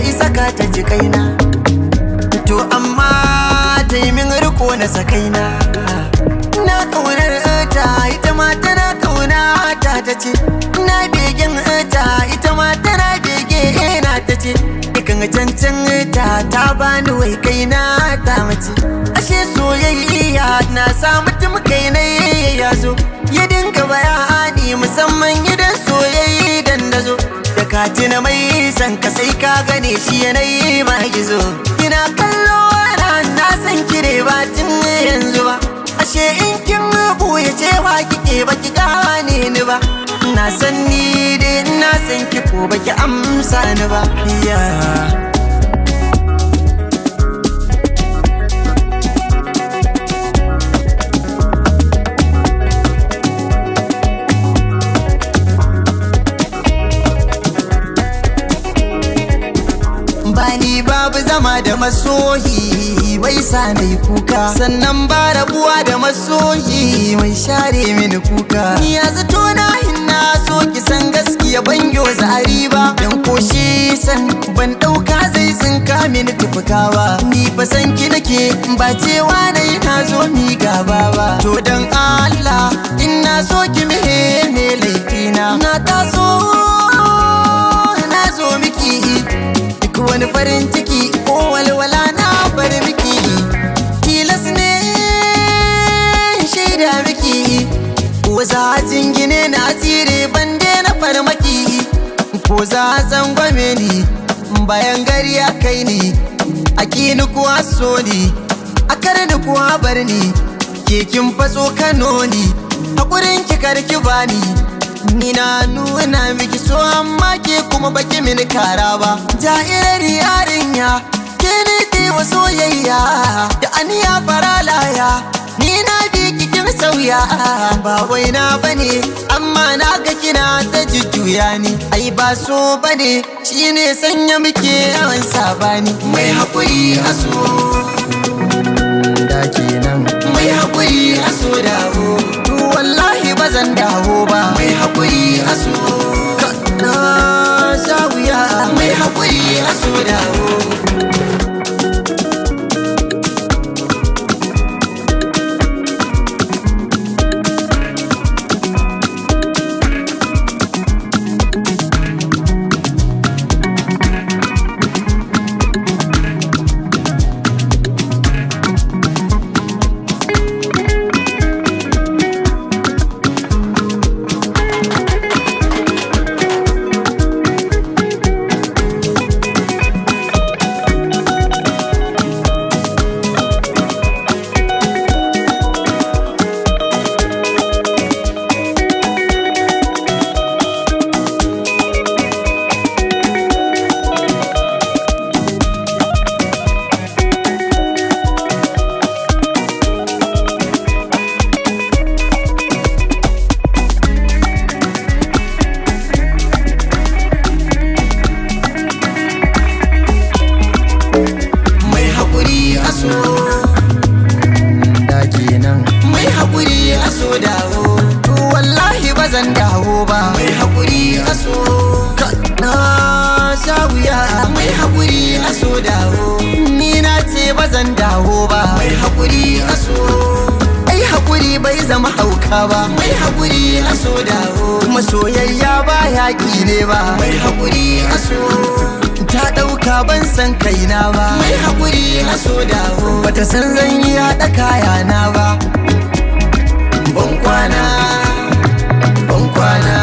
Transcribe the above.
isa ka ta ji kaina, to amma ta yi min riko na sakaina. Na kaunar ta ita ma tana kauna ta ce, na begen ta ita ma tana bege na ta ce, ikan cancan ta bani wai kaina ta mace. Ashe soyayya na sa mutum kaina ya zo, ya dinga bayani musamman idan soyayya dandazo. Da kati na mai san ka sai ka gane shi yanayi ma gizo. Kina kallo na san kire ba tun yanzu ba, ashe in kin buya cewa kike baki gane ni ba. Na san ni dai na san ki ko baki amsa ni ba. Bani babu zama da masoyi bai sa na yi kuka, sannan ba rabuwa da masoyi mai share mini kuka. Ni ya zato na hinna so ki san gaskiya ban yo zari ba, dan koshi san ban dauka zai tsinka mini tufukawa. Ni fa san ki nake ba cewa na yi na zo mi gaba ba. To dan Allah in na so ki me laifina, na taso na zo miki wani farin ciki ko walwala na bar miki. Tilas ne shaida miki, ko za a jingine na tsire bande na farmaki, ko za a tsangwame ni bayan gari ya kai ni. A kini kuwa so ni, a karni kuwa bar ni, ke kin faso Kano ni, hakurin ki karki bani. Ni na nuna miki so amma ke kuma baki mini kara ba. Jairar yarinya ke ne tewa soyayya da aniya faralaya, ni na bi kin sauya. Ba wai na bane amma na ga kina ta jujjuya ni, ai ba so bane shine sanya muke yawan sabani. Mai hakuri aso da kenan, mai hakuri aso dawo, wallahi bazan dawo ba. Mai hakuri aso na sha wuya, mai hakuri aso dawo. Mai hakuri aso dawo, wallahi bazan dawo ba. Mai hakuri aso na sha wuya, mai hakuri aso dawo. Ni na ce bazan dawo ba. Mai hakuri aso, ai hakuri bai zama hauka ba. Mai hakuri aso dawo, kuma soyayya ba yaƙi ne ba. Mai hakuri aso ta ɗauka ban san kaina ba. Mai hakuri aso dawo, bata san zan yi haɗa kayana ba. Bon kwana, bon kwana.